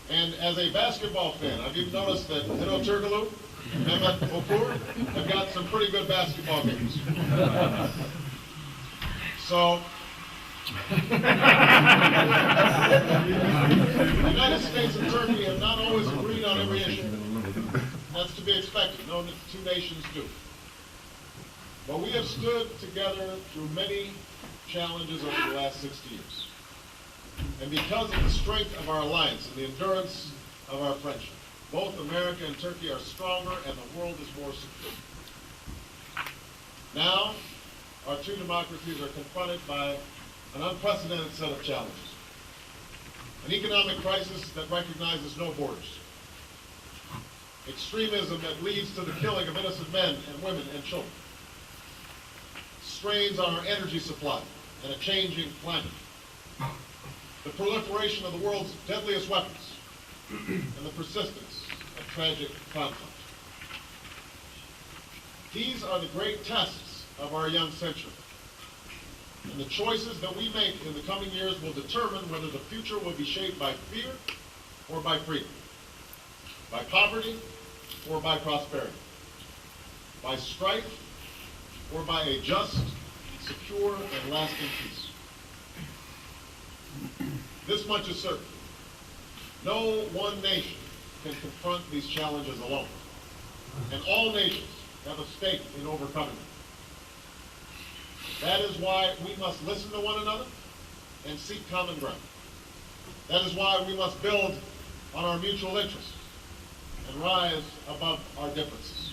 And as a basketball fan, I've even noticed that Hiddo Turkoglu and Mehmet Okur have got some pretty good basketball games. So, the United States and Turkey have not always agreed on every issue. That's to be expected, knowing that the two nations do. But we have stood together through many challenges over the last 60 years. And because of the strength of our alliance and the endurance of our friendship, both America and Turkey are stronger and the world is more secure. Now, our two democracies are confronted by an unprecedented set of challenges. An economic crisis that recognizes no borders. Extremism that leads to the killing of innocent men and women and children. Strains on our energy supply and a changing climate. The proliferation of the world's deadliest weapons and the persistence of tragic conflict. These are the great tests of our young century. And the choices that we make in the coming years will determine whether the future will be shaped by fear or by freedom, by poverty or by prosperity, by strife or by a just, secure, and lasting peace. This much is certain. No one nation can confront these challenges alone, and all nations have a stake in overcoming them. That is why we must listen to one another and seek common ground. That is why we must build on our mutual interests and rise above our differences.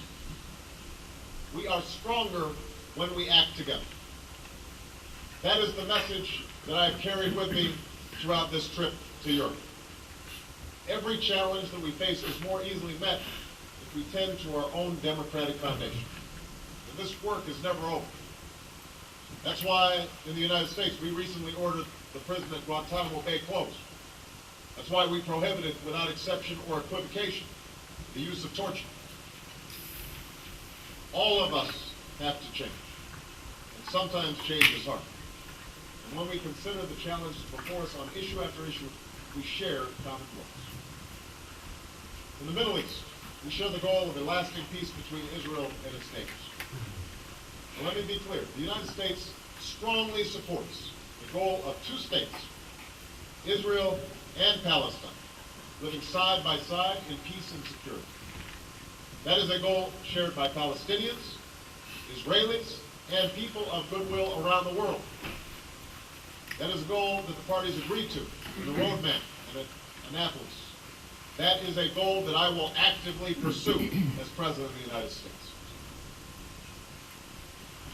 We are stronger when we act together. That is the message that I have carried with me throughout this trip to Europe. Every challenge that we face is more easily met if we tend to our own democratic foundation. And this work is never over. That's why in the United States we recently ordered the prison at Guantanamo Bay closed. That's why we prohibited, without exception or equivocation, the use of torture. All of us have to change, and sometimes change is hard. And when we consider the challenges before us on issue after issue, we share common goals. In the Middle East, we share the goal of a lasting peace between Israel and its neighbors. And let me be clear, the United States strongly supports the goal of two states, Israel and Palestine, living side by side in peace and security. That is a goal shared by Palestinians, Israelis, and people of goodwill around the world. That is a goal that the parties agreed to in the roadmap and at Annapolis. That is a goal that I will actively pursue as President of the United States.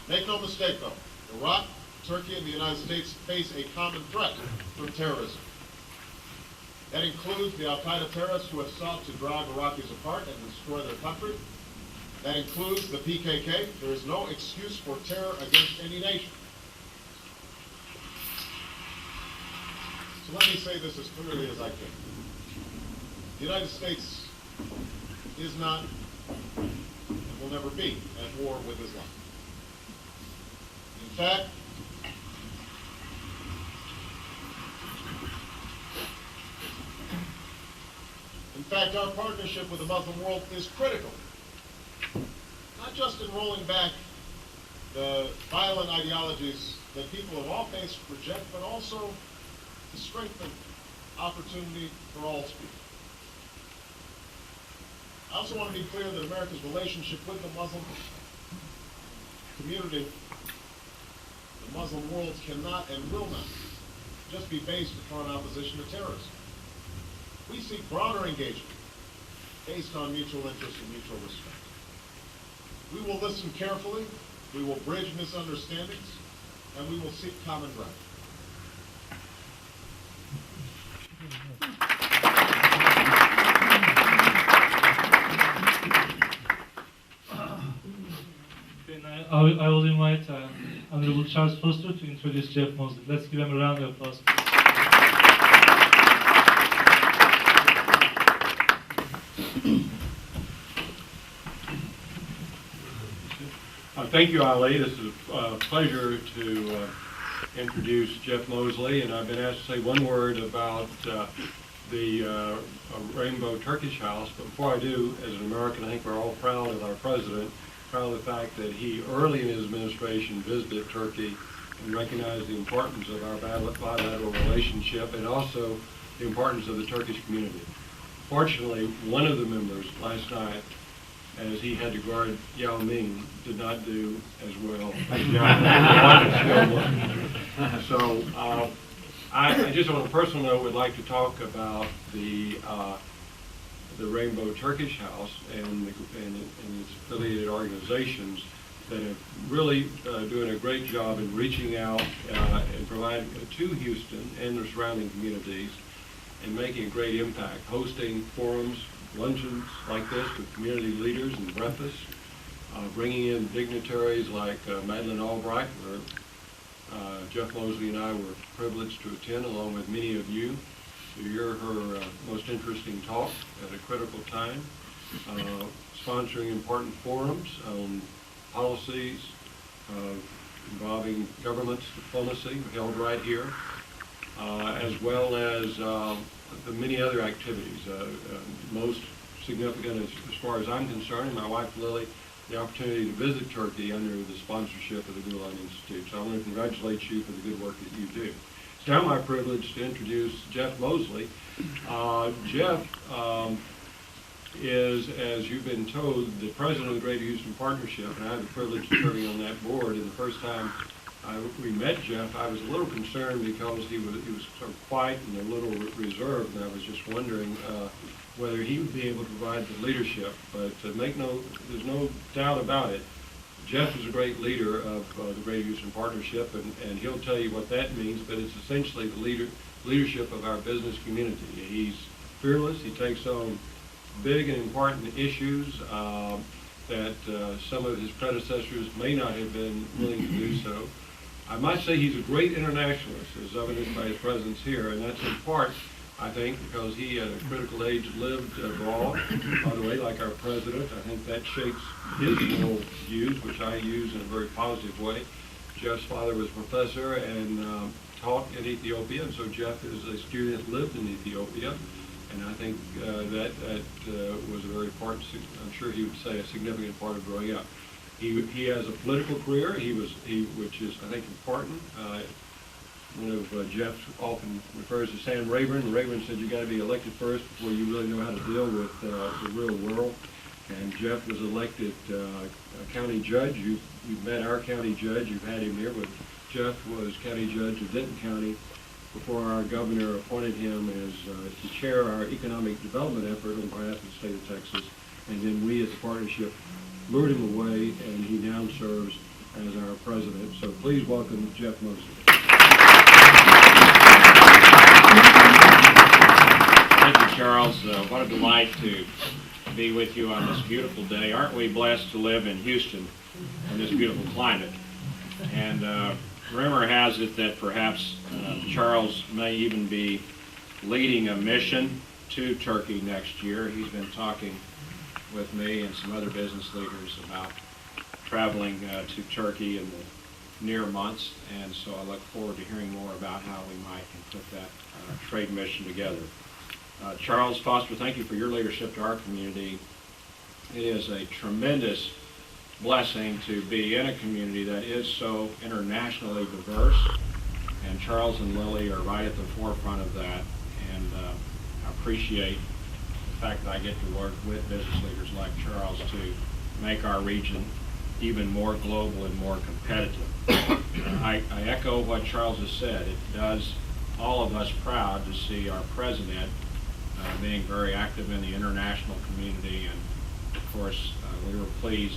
Make no mistake though, Iraq, Turkey, and the United States face a common threat from terrorism. That includes the al-Qaeda terrorists who have sought to drive Iraqis apart and destroy their country. That includes the PKK. There is no excuse for terror against any nation. So let me say this as clearly as I can. The United States is not and will never be at war with Islam. In fact, our partnership with the Muslim world is critical, not just in rolling back the violent ideologies that people of all faiths reject, but also to strengthen opportunity for all to speak. I also want to be clear that America's relationship with the Muslim community, the Muslim world, cannot and will not just be based upon opposition to terrorism. We seek broader engagement based on mutual interest and mutual respect. We will listen carefully, we will bridge misunderstandings, and we will seek common ground. I will invite Honorable Charles Foster to introduce Jeff Moseley. Let's give him a round of applause. Thank you, Ali. This is a pleasure to introduce Jeff Moseley, and I've been asked to say one word about the Rainbow Turkish House. But before I do, as an American, I think we're all proud of our president, proud of the fact that he early in his administration visited Turkey and recognized the importance of our bilateral relationship and also the importance of the Turkish community. Fortunately, one of the members last night, as he had to guard Yao Ming, did not do as well as Yao Ming. So I just on a personal note would like to talk about the Rainbow Turkish House and its affiliated organizations that are really doing a great job in reaching out and providing to Houston and the surrounding communities and making a great impact, hosting forums, luncheons like this with community leaders and breakfasts, bringing in dignitaries like Madeleine Albright, where Jeff Moseley and I were privileged to attend, along with many of you, to hear her most interesting talk at a critical time, sponsoring important forums on policies involving government's diplomacy held right here, as well as the many other activities. Most significant, as far as I'm concerned, my wife Lily, the opportunity to visit Turkey under the sponsorship of the Gulen Institute. So I want to congratulate you for the good work that you do. It's now my privilege to introduce Jeff Moseley. Jeff is, as you've been told, the president of the Greater Houston Partnership, and I have the privilege of serving on that board. And the first time we met Jeff, I was a little concerned because he was sort of quiet and a little reserved, and I was just wondering whether he would be able to provide the leadership. But there's no doubt about it. Jeff is a great leader of the Greater Houston Partnership, and he'll tell you what that means, but it's essentially the leadership of our business community. He's fearless. He takes on big and important issues that some of his predecessors may not have been willing to do so. I might say he's a great internationalist, as evidenced by his presence here, and that's in part, I think, because he at a critical age lived abroad. By the way, like our president, I think that shapes his moral views, which I use in a very positive way. Jeff's father was a professor and taught in Ethiopia, and so Jeff is a student that lived in Ethiopia. And I think that was a very important, I'm sure he would say, a significant part of growing up. He has a political career, which is, I think, important. One of Jeff often refers to Sam Rayburn. Rayburn said you got to be elected first before you really know how to deal with the real world. And Jeff was elected a county judge. You've met our county judge. You've had him here, but Jeff was county judge of Denton County before our governor appointed him as to chair our economic development effort on behalf of the state of Texas. And then we as a partnership lured him away, and he now serves as our president. So please welcome Jeff Moseley. Thank you, Charles. What a delight to be with you on this beautiful day. Aren't we blessed to live in Houston in this beautiful climate? And rumor has it that perhaps Charles may even be leading a mission to Turkey next year. He's been talking with me and some other business leaders about traveling to Turkey in the near months, and so I look forward to hearing more about how we might put that trade mission together. Charles Foster, thank you for your leadership to our community. It is a tremendous blessing to be in a community that is so internationally diverse, and Charles and Lily are right at the forefront of that, and I appreciate the fact that I get to work with business leaders like Charles to make our region even more global and more competitive. I echo what Charles has said. It does all of us proud to see our president being very active in the international community, and of course we were pleased